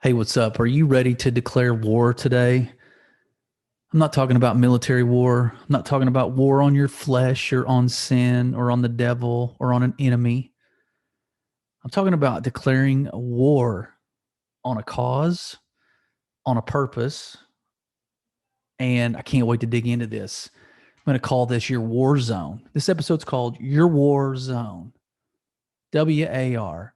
Hey, what's up? Are you ready to declare war today? I'm not talking about military war. I'm not talking about war on your flesh or on sin or on the devil or on an enemy. I'm talking about declaring a war on a cause, on a purpose. And I can't wait to dig into this. I'm going to call this your war zone. This episode's called Your War Zone, WAR.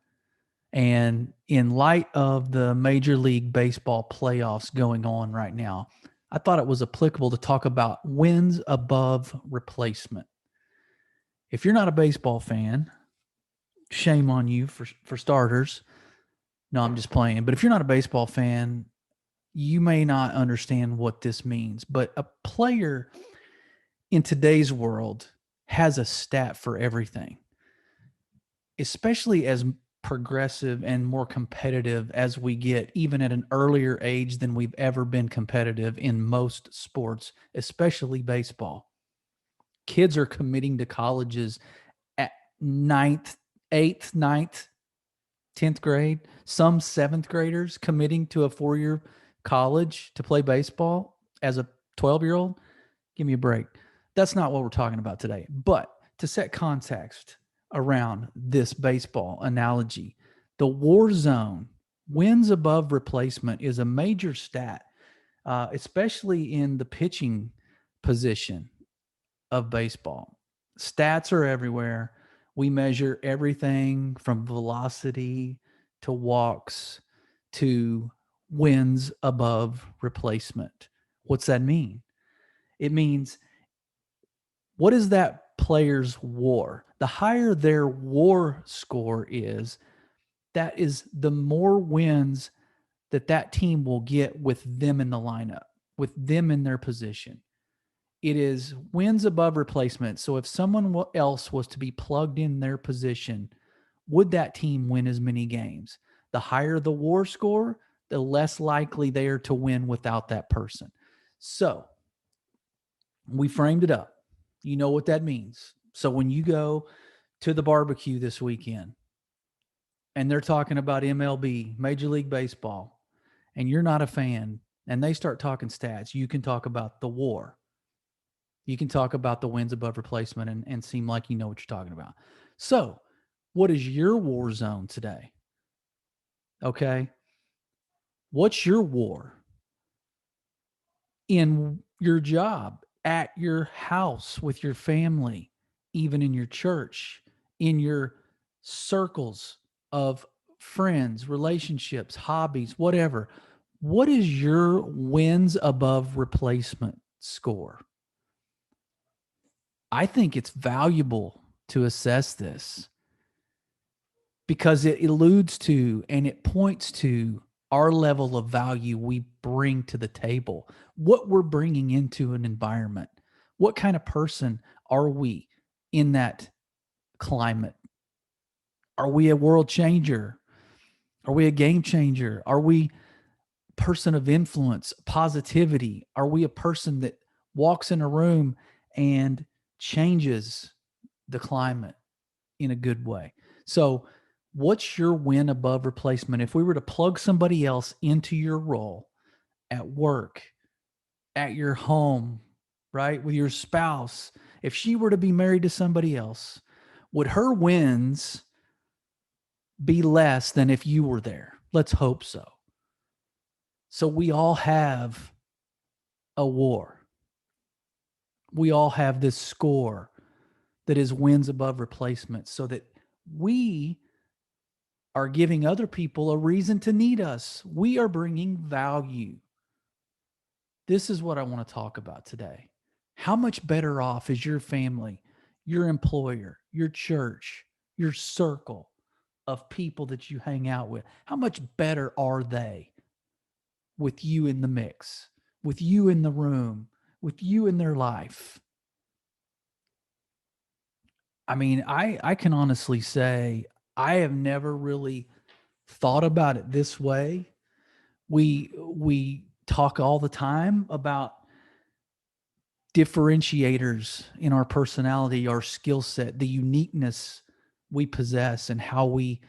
And in light of the Major League Baseball playoffs going on right now, I thought it was applicable to talk about wins above replacement. If you're not a baseball fan, shame on you for starters. No, I'm just playing. But if you're not a baseball fan, you may not understand what this means. But a player in today's world has a stat for everything, especially as progressive and more competitive as we get, even at an earlier age than we've ever been competitive in most sports, especially baseball. Kids are committing to colleges at ninth, eighth, ninth, 10th grade. Some seventh graders committing to a 4-year college to play baseball as a 12-year-old. Give me a break. That's not what we're talking about today. But to set context around this baseball analogy, the war zone, wins above replacement, is a major stat, especially in the pitching position of baseball. Stats are everywhere. We measure everything from velocity to walks to wins above replacement. What's that mean? It means, what is that player's WAR? The higher their WAR score is, that is the more wins that team will get with them in the lineup, with them in their position. It is wins above replacement. So if someone else was to be plugged in their position, would that team win as many games? The higher the WAR score, the less likely they are to win without that person. So we framed it up. You know what that means. So when you go to the barbecue this weekend and they're talking about MLB, Major League Baseball, and you're not a fan, and they start talking stats, you can talk about the WAR. You can talk about the wins above replacement and seem like you know what you're talking about. So, what is your war zone today? Okay. What's your war in your job, at your house, with your family, even in your church, in your circles of friends, relationships, hobbies, whatever? What is your wins above replacement score? I think it's valuable to assess this because it alludes to and it points to our level of value we bring to the table, what we're bringing into an environment. What kind of person are we in that climate? Are we a world changer? Are we a game changer? Are we a person of influence, positivity? Are we a person that walks in a room and changes the climate in a good way? So, what's your win above replacement? If we were to plug somebody else into your role at work, at your home, right, with your spouse, if she were to be married to somebody else, would her wins be less than if you were there? Let's hope so. So, we all have a war. We all have this score that is wins above replacement, so that we are giving other people a reason to need us. We are bringing value. This is what I want to talk about today. How much better off is your family, your employer, your church, your circle of people that you hang out with? How much better are they with you in the mix, with you in the room, with you in their life? I mean, I can honestly say I have never really thought about it this way. We talk all the time about differentiators in our personality, our skill set, the uniqueness we possess, and how we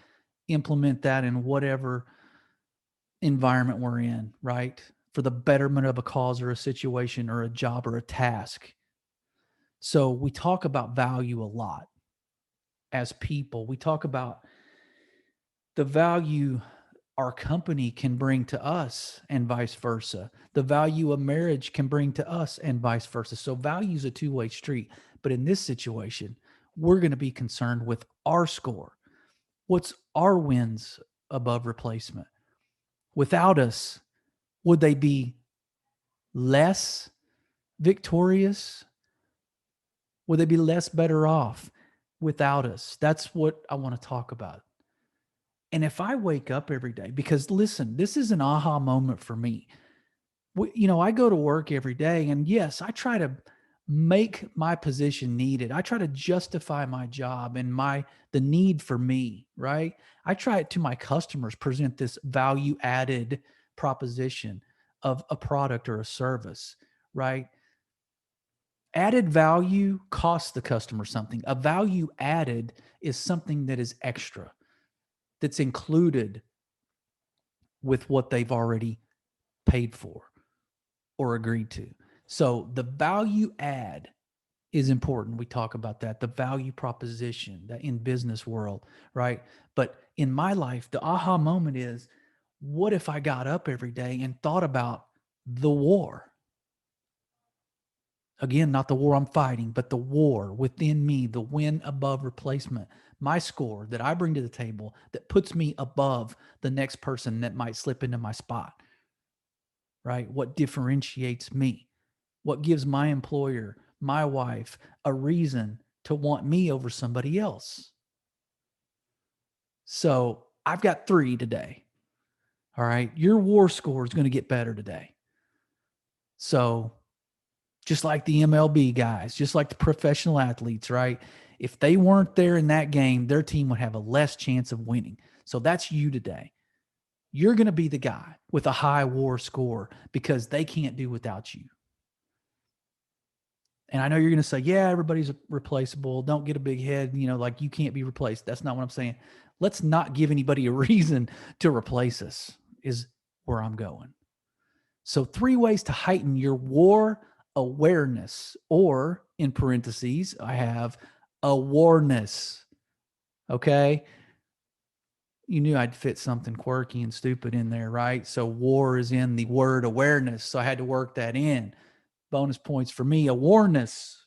implement that in whatever environment we're in, right? For the betterment of a cause or a situation or a job or a task. So we talk about value a lot as people. We talk about the value our company can bring to us and vice versa. The value a marriage can bring to us and vice versa. So value is a two-way street. But in this situation, we're going to be concerned with our score. What's our wins above replacement? Without us, would they be less victorious? Would they be less better off without us? That's what I want to talk about. And if I wake up every day, because listen, this is an aha moment for me. I go to work every day, and yes, I try to make my position needed. I try to justify my job and the need for me, right? I try to my customers present this value added proposition of a product or a service, right? Added value costs the customer something. A value added is something that is extra, that's included with what they've already paid for or agreed to. So the value add is important. We talk about that, the value proposition that in business world, right? But in my life, the aha moment is, what if I got up every day and thought about the war? Again, not the war I'm fighting, but the war within me, the win above replacement, my score that I bring to the table that puts me above the next person that might slip into my spot, right? What differentiates me? What gives my employer, my wife, a reason to want me over somebody else? So I've got 3 today. All right. Your war score is going to get better today. So just like the MLB guys, just like the professional athletes, right? If they weren't there in that game, their team would have a less chance of winning. So that's you today. You're going to be the guy with a high war score because they can't do without you. And I know you're going to say, yeah, everybody's replaceable. Don't get a big head, like you can't be replaced. That's not what I'm saying. Let's not give anybody a reason to replace us is where I'm going. So 3 ways to heighten your war awareness, or in parentheses, I have awareness. Okay. You knew I'd fit something quirky and stupid in there, right? So war is in the word awareness. So I had to work that in. Bonus points for me. Awareness.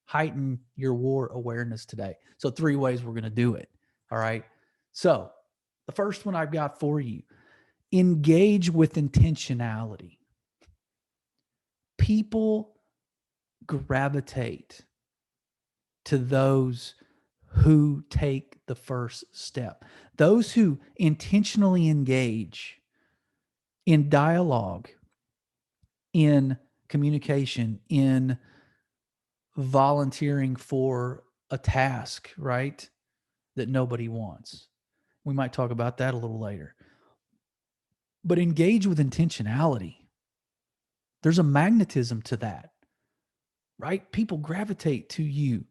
Heighten your war awareness today. So 3 ways we're going to do it. All right. So the first one I've got for you, engage with intentionality. People gravitate to those who take the first step, those who intentionally engage in dialogue, in communication, in volunteering for a task, right? That nobody wants. We might talk about that a little later. But engage with intentionality. There's a magnetism to that, right? People gravitate to you.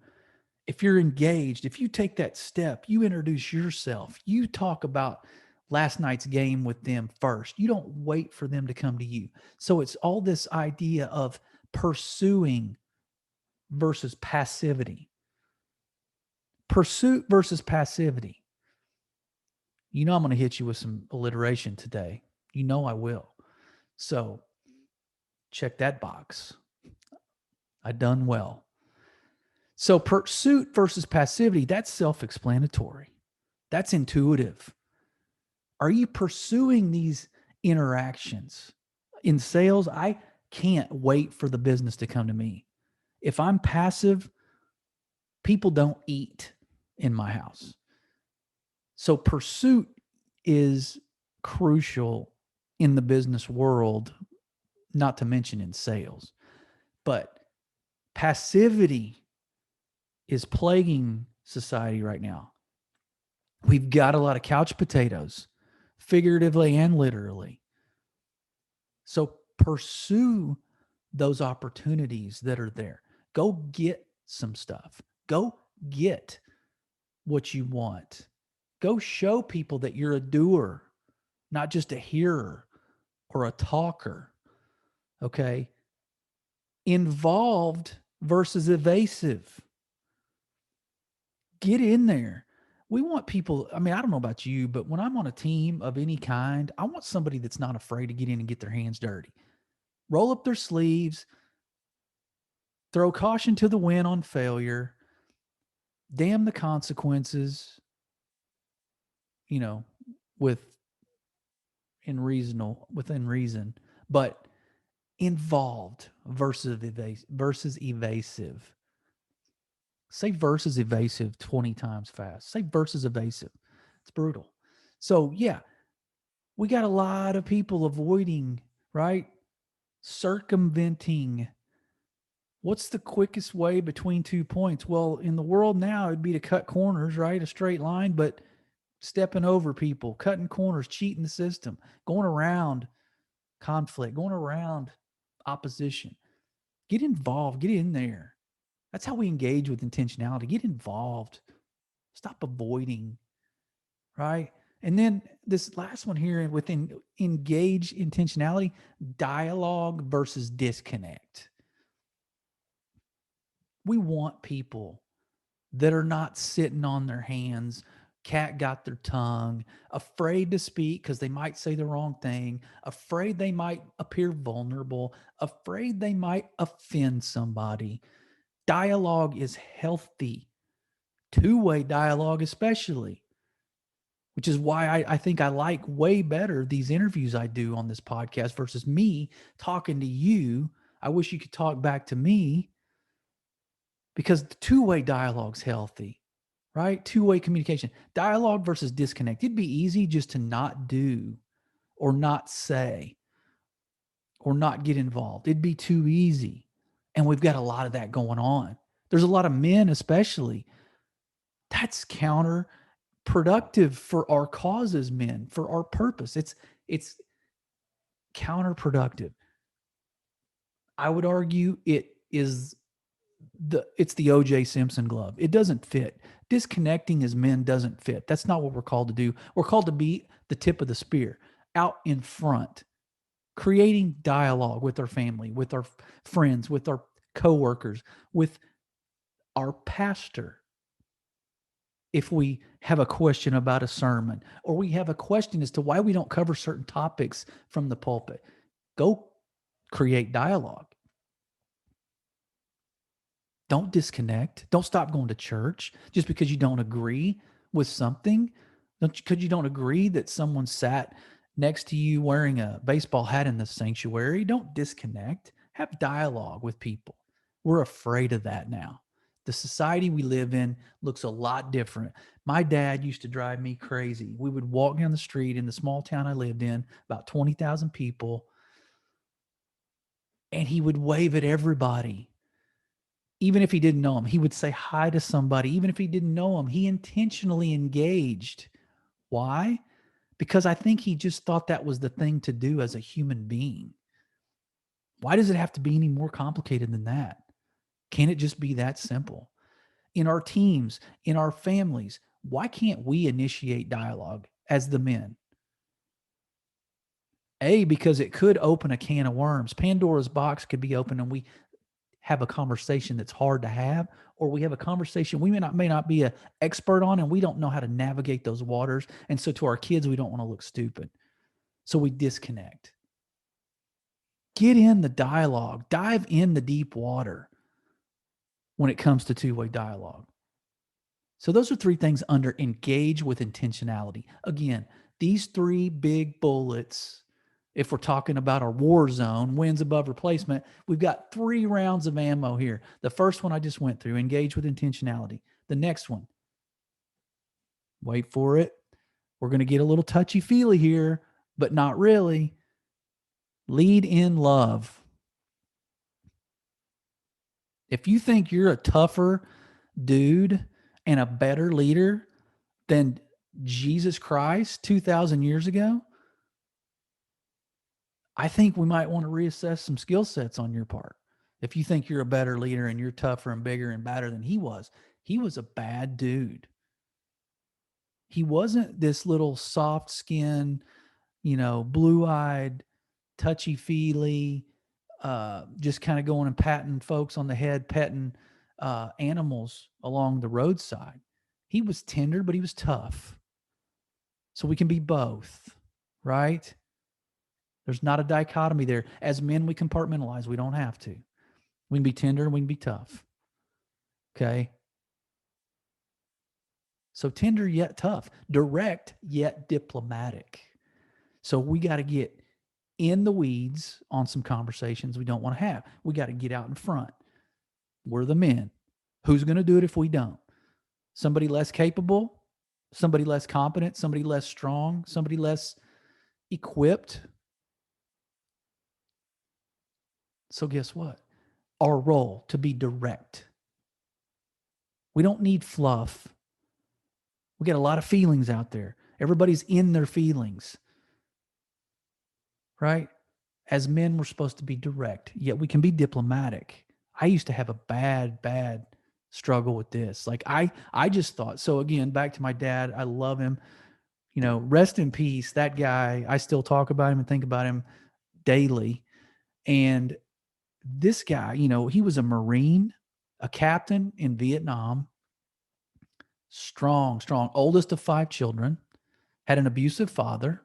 If you're engaged, if you take that step, you introduce yourself, you talk about last night's game with them first. You don't wait for them to come to you. So it's all this idea of pursuing versus passivity. Pursuit versus passivity. I'm going to hit you with some alliteration today. I will. So check that box. I done well. So pursuit versus passivity, that's self-explanatory. That's intuitive. Are you pursuing these interactions? In sales, I can't wait for the business to come to me. If I'm passive, people don't eat in my house. So pursuit is crucial in the business world, not to mention in sales. But passivity is plaguing society right now. We've got a lot of couch potatoes, figuratively and literally. So pursue those opportunities that are there. Go get some stuff. Go get what you want. Go show people that you're a doer, not just a hearer or a talker. Okay. Involved versus evasive. Get in there. We want people, I mean, I don't know about you, but when I'm on a team of any kind, I want somebody that's not afraid to get in and get their hands dirty. Roll up their sleeves, throw caution to the wind on failure, damn the consequences, you know, with within reason, but involved versus evasive. Say versus evasive 20 times fast. Say versus evasive. It's brutal. So, yeah, we got a lot of people avoiding, right? Circumventing. What's the quickest way between 2 points? Well, in the world now, it'd be to cut corners, right? A straight line, but stepping over people, cutting corners, cheating the system, going around conflict, going around opposition. Get involved, get in there. That's how we engage with intentionality. Get involved. Stop avoiding, right? And then this last one here within engage intentionality, dialogue versus disconnect. We want people that are not sitting on their hands, cat got their tongue, afraid to speak because they might say the wrong thing, afraid they might appear vulnerable, afraid they might offend somebody. Dialogue is healthy, two-way dialogue especially, which is why I think I like way better these interviews I do on this podcast versus me talking to you. I wish you could talk back to me because the two-way dialogue's healthy, right? Two-way communication. Dialogue versus disconnect. It'd be easy just to not do or not say or not get involved. It'd be too easy. And we've got a lot of that going on. There's a lot of men, especially. That's counterproductive for our cause as men, for our purpose. It's counterproductive. I would argue it's the OJ Simpson glove. It doesn't fit. Disconnecting as men doesn't fit. That's not what we're called to do. We're called to be the tip of the spear, out in front, creating dialogue with our family, with our friends, with our coworkers, with our pastor. If we have a question about a sermon or we have a question as to why we don't cover certain topics from the pulpit, go create dialogue. Don't disconnect. Don't stop going to church just because you don't agree with something. Because you don't agree that someone sat next to you wearing a baseball hat in the sanctuary. Don't disconnect. Have dialogue with people. We're afraid of that now. The society we live in looks a lot different. My dad used to drive me crazy. We would walk down the street in the small town I lived in, about 20,000 people, and he would wave at everybody. Even if he didn't know him, he would say hi to somebody. Even if he didn't know him, he intentionally engaged. Why? Because I think he just thought that was the thing to do as a human being. Why does it have to be any more complicated than that? Can it just be that simple? In our teams, in our families, why can't we initiate dialogue as the men? Because it could open a can of worms. Pandora's box could be open and we have a conversation that's hard to have, or we have a conversation we may not be an expert on and we don't know how to navigate those waters. And so to our kids, we don't want to look stupid. So we disconnect. Get in the dialogue, dive in the deep water when it comes to two-way dialogue. So those are three things under engage with intentionality. Again, these three big bullets, if we're talking about our war zone, wins above replacement, we've got 3 rounds of ammo here. The first one I just went through, engage with intentionality. The next one, wait for it. We're going to get a little touchy-feely here, but not really. Lead in love. If you think you're a tougher dude and a better leader than Jesus Christ 2,000 years ago, I think we might want to reassess some skill sets on your part. If you think you're a better leader and you're tougher and bigger and badder than he was a bad dude. He wasn't this little soft skin, blue-eyed, touchy-feely, just kind of going and patting folks on the head, petting animals along the roadside. He was tender, but he was tough. So we can be both, right? There's not a dichotomy there. As men, we compartmentalize. We don't have to. We can be tender and we can be tough. Okay? So tender yet tough, direct yet diplomatic. So we got to get in the weeds on some conversations we don't want to have. We got to get out in front. We're the men. Who's going to do it if we don't? Somebody less capable, somebody less competent, somebody less strong, somebody less equipped. So guess what? Our role to be direct. We don't need fluff. We get a lot of feelings out there. Everybody's in their feelings, right? As men, we're supposed to be direct, yet we can be diplomatic. I used to have a bad struggle with this. Like I just thought, so again, back to my dad, I love him, rest in peace. That guy, I still talk about him and think about him daily. And this guy, he was a Marine, a captain in Vietnam, strong, oldest of 5 children, had an abusive father.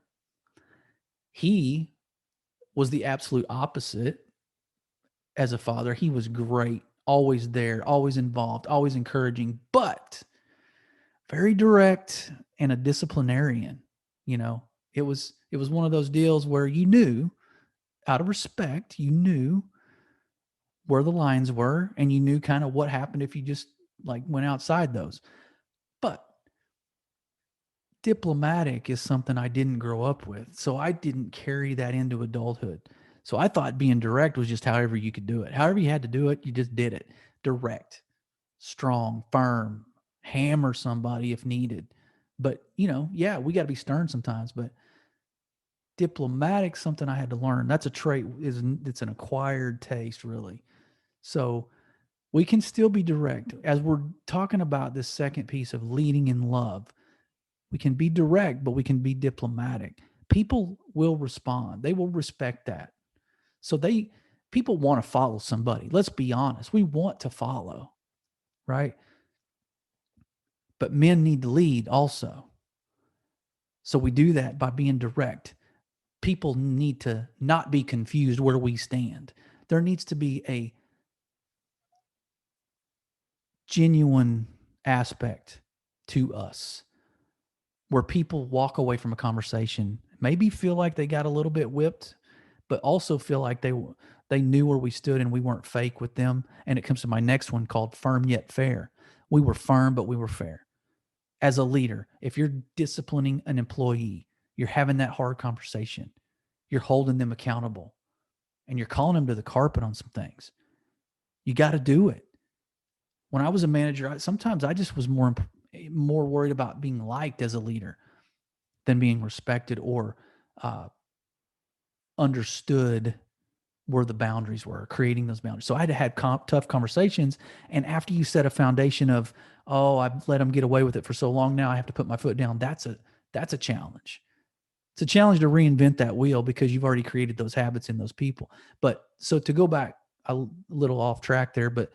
He was the absolute opposite as a father. He was great, always there, always involved, always encouraging, but very direct and a disciplinarian. It was one of those deals where you knew, out of respect, you knew where the lines were, and you knew kind of what happened if you just went outside those. But diplomatic is something I didn't grow up with. So I didn't carry that into adulthood. So I thought being direct was just however you could do it. However you had to do it, you just did it. Direct, strong, firm, hammer somebody if needed. But, we got to be stern sometimes, but diplomatic, something I had to learn. That's a trait, it's an acquired taste, really. So we can still be direct. As we're talking about this second piece of leading in love, we can be direct, but we can be diplomatic. People will respond. They will respect that. So people want to follow somebody. Let's be honest. We want to follow, right? But men need to lead also. So we do that by being direct. People need to not be confused where we stand. There needs to be a genuine aspect to us where people walk away from a conversation, maybe feel like they got a little bit whipped, but also feel like they knew where we stood and we weren't fake with them. And it comes to my next one called firm yet fair. We were firm, but we were fair. As a leader, if you're disciplining an employee, you're having that hard conversation, you're holding them accountable, and you're calling them to the carpet on some things. You got to do it. When I was a manager, sometimes I just was more worried about being liked as a leader than being respected or understood where the boundaries were, creating those boundaries. So I had to have tough conversations. And after you set a foundation of, I've let them get away with it for so long now, I have to put my foot down. That's a challenge. It's a challenge to reinvent that wheel because you've already created those habits in those people. But so to go back a little off track there, but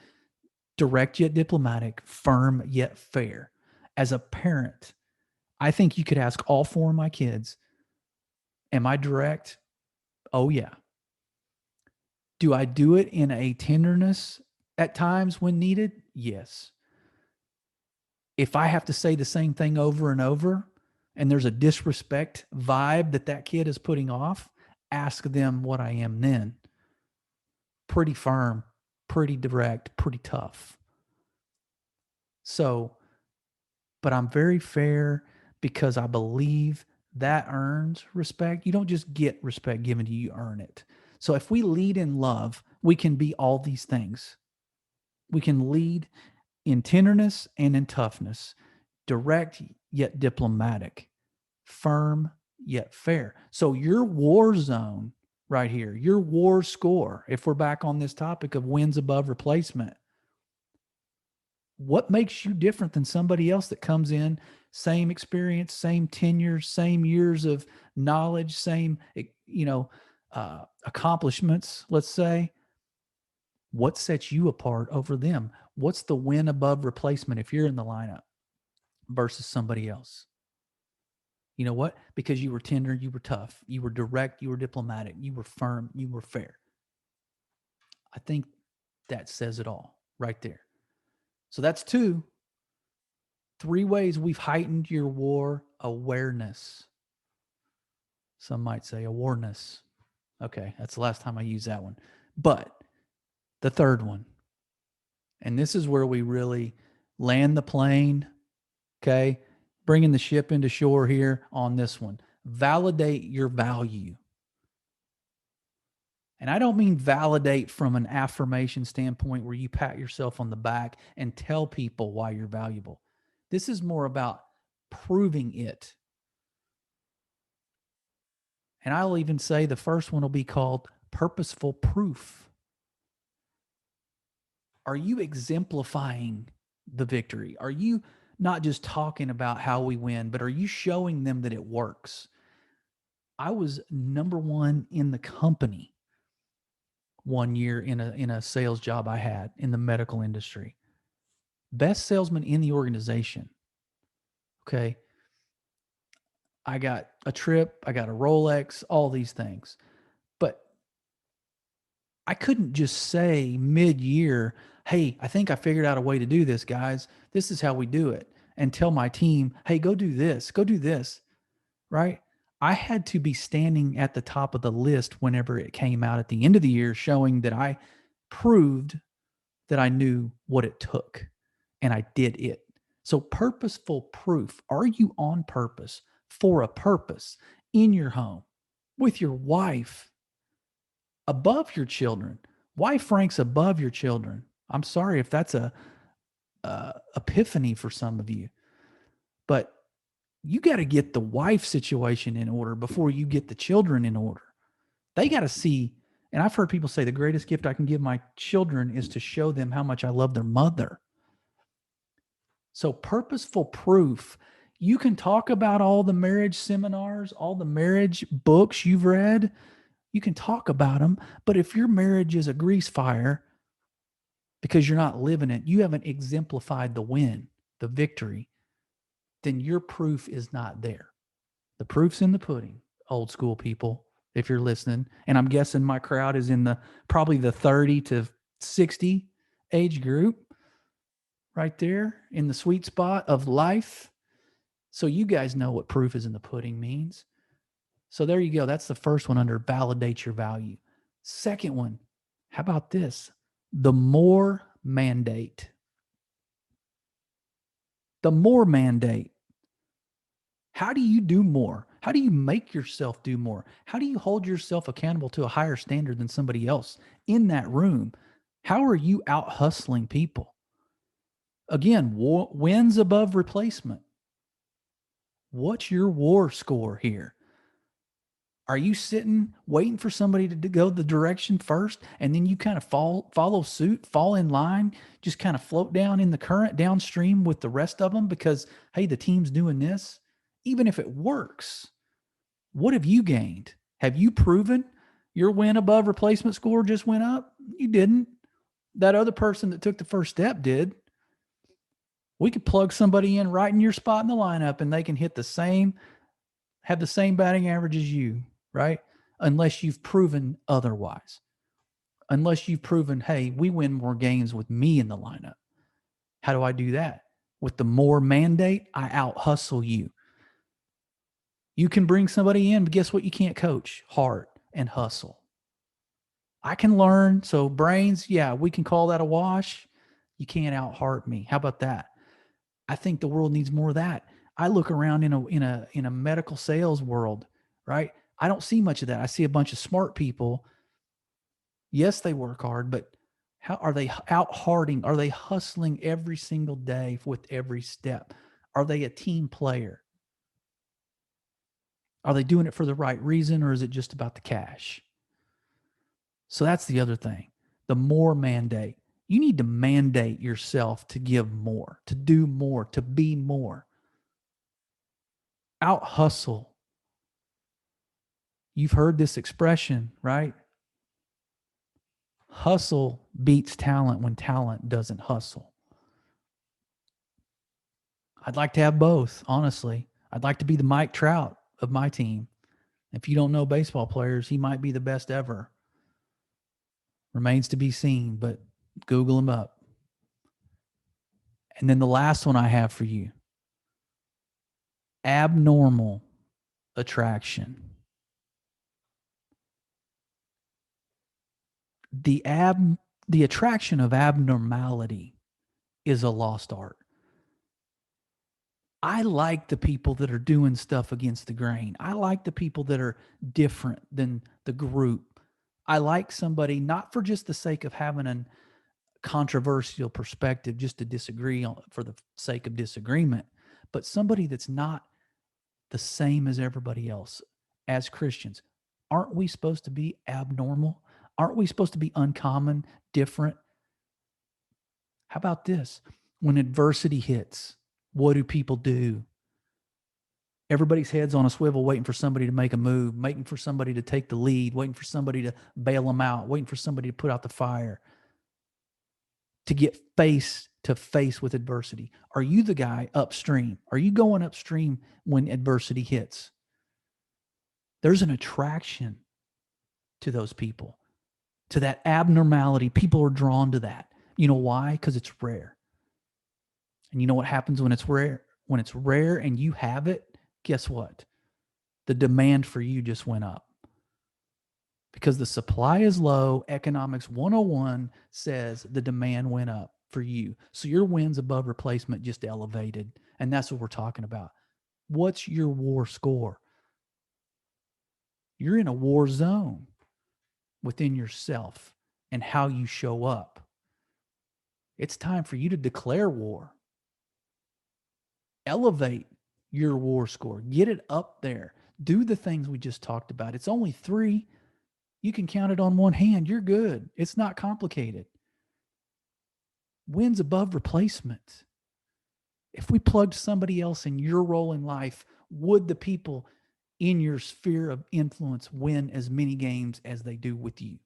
direct yet diplomatic, firm yet fair. As a parent, I think you could ask all 4 of my kids, am I direct? Oh, yeah. Do I do it in a tenderness at times when needed? Yes. If I have to say the same thing over and over and there's a disrespect vibe that kid is putting off, ask them what I am then. Pretty firm, pretty direct, pretty tough. So, but I'm very fair because I believe that earns respect. You don't just get respect given to you, you earn it. So if we lead in love, we can be all these things. We can lead in tenderness and in toughness, direct yet diplomatic, firm yet fair. So your war zone right here, your war score, if we're back on this topic of wins above replacement, what makes you different than somebody else that comes in same experience, same tenure, same years of knowledge, same, accomplishments, let's say. What sets you apart over them? What's the win above replacement if you're in the lineup versus somebody else? You know what? Because you were tender, you were tough, you were direct, you were diplomatic, you were firm, you were fair. I think that says it all right there. So that's two. 3 ways we've heightened your war awareness. Some might say awareness. Okay, that's the last time I used that one. But the third one, and this is where we really land the plane, okay? Bringing the ship into shore here on this one. Validate your value. And I don't mean validate from an affirmation standpoint where you pat yourself on the back and tell people why you're valuable. This is more about proving it. And I'll even say the first one will be called purposeful proof. Are you exemplifying the victory? Are you not just talking about how we win, but are you showing them that it works? I was number one in the company one year in a sales job I had in the medical industry. Best salesman in the organization. Okay. I got a trip, I got a Rolex, all these things. But I couldn't just say mid-year, hey, I think I figured out a way to do this, guys. This is how we do it. And tell my team, hey, go do this, right? I had to be standing at the top of the list whenever it came out at the end of the year, showing that I proved that I knew what it took and I did it. So purposeful proof. Are you on purpose for a purpose in your home with your wife, above your children? Wife ranks above your children. I'm sorry if that's a epiphany for some of you, but you got to get the wife situation in order before you get the children in order. They got to see, and I've heard people say the greatest gift I can give my children is to show them how much I love their mother. So purposeful proof. You can talk about all the marriage seminars, all the marriage books you've read. You can talk about them, but if your marriage is a grease fire because you're not living it, you haven't exemplified the win, the victory, then your proof is not there. The proof's in the pudding, old school people, if you're listening. And I'm guessing my crowd is in probably the 30 to 60 age group, right there in the sweet spot of life. So you guys know what proof is in the pudding means. So there you go. That's the first one under validate your value. Second one, how about this? The more mandate. The more mandate. How do you do more? How do you make yourself do more? How do you hold yourself accountable to a higher standard than somebody else in that room? How are you out hustling people? Again, wins above replacement. What's your war score here? Are you sitting waiting for somebody to go the direction first, and then you kind of follow suit, fall in line, just kind of float down in the current downstream with the rest of them because, hey, the team's doing this? Even if it works, what have you gained? Have you proven your win above replacement score just went up? You didn't. That other person that took the first step did. We could plug somebody in right in your spot in the lineup and they can have the same batting average as you, right? Unless you've proven otherwise. Unless you've proven, hey, we win more games with me in the lineup. How do I do that? With the more mandate, I out hustle you. You can bring somebody in, but guess what? You can't coach. Heart and hustle. I can learn. So brains, yeah, we can call that a wash. You can't out heart me. How about that? I think the world needs more of that. I look around in a medical sales world, right? I don't see much of that. I see a bunch of smart people. Yes, they work hard, but how are they out harding? Are they hustling every single day with every step? Are they a team player? Are they doing it for the right reason, or is it just about the cash? So that's the other thing. The more mandate. You need to mandate yourself to give more, to do more, to be more. Out hustle. You've heard this expression, right? Hustle beats talent when talent doesn't hustle. I'd like to have both, honestly. I'd like to be the Mike Trout of my team. If you don't know baseball players, he might be the best ever. Remains to be seen, but Google him up. And then the last one I have for you, abnormal attraction. The attraction of abnormality is a lost art. I like the people that are doing stuff against the grain. I like the people that are different than the group. I like somebody not for just the sake of having a controversial perspective, just to disagree for the sake of disagreement, but somebody that's not the same as everybody else. As Christians, aren't we supposed to be abnormal? Aren't we supposed to be uncommon, different? How about this? When adversity hits, what do people do? Everybody's head's on a swivel, waiting for somebody to make a move, waiting for somebody to take the lead, waiting for somebody to bail them out, waiting for somebody to put out the fire, to get face to face with adversity. Are you the guy upstream? Are you going upstream when adversity hits? There's an attraction to those people, to that abnormality. People are drawn to that. You know why? Because it's rare. And you know what happens when it's rare? When it's rare and you have it, guess what? The demand for you just went up. Because the supply is low, Economics 101 says the demand went up for you. So your wins above replacement just elevated. And that's what we're talking about. What's your war score? You're in a war zone within yourself and how you show up. It's time for you to declare war. Elevate your war score. Get it up there. Do the things we just talked about. It's only 3. You can count it on one hand. You're good. It's not complicated. Wins above replacement. If we plugged somebody else in your role in life, would the people in your sphere of influence win as many games as they do with you?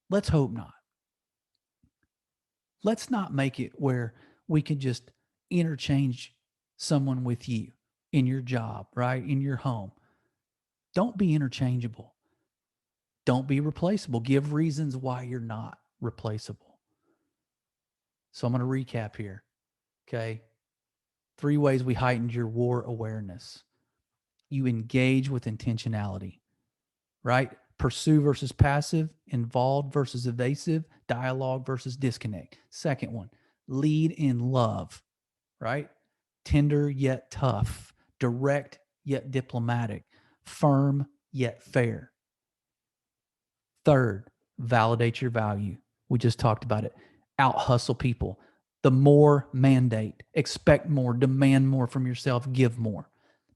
Let's hope not. Let's not make it where we can just interchange someone with you in your job, right? In your home. Don't be interchangeable. Don't be replaceable. Give reasons why you're not replaceable. So I'm going to recap here. Okay. 3 ways we heightened your war awareness. You engage with intentionality, right? Pursue versus passive, involved versus evasive, dialogue versus disconnect. Second one, lead in love, right? Tender yet tough, direct yet diplomatic, firm yet fair. Third, validate your value. We just talked about it. Out hustle people. The more mandate, expect more, demand more from yourself, give more.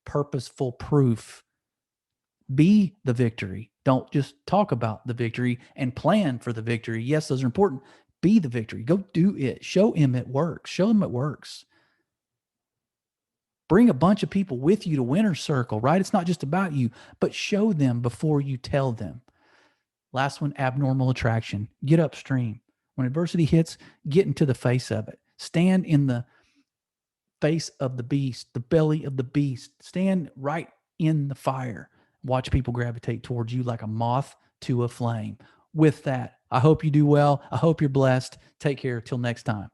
Purposeful proof. Be the victory. Don't just talk about the victory and plan for the victory. Yes, those are important. Be the victory. Go do it. Show him it works. Show him it works. Bring a bunch of people with you to winner's circle, right? It's not just about you, but show them before you tell them. Last one, abnormal attraction. Get upstream. When adversity hits, get into the face of it. Stand in the face of the beast, the belly of the beast. Stand right in the fire. Watch people gravitate towards you like a moth to a flame. With that, I hope you do well. I hope you're blessed. Take care. Till next time.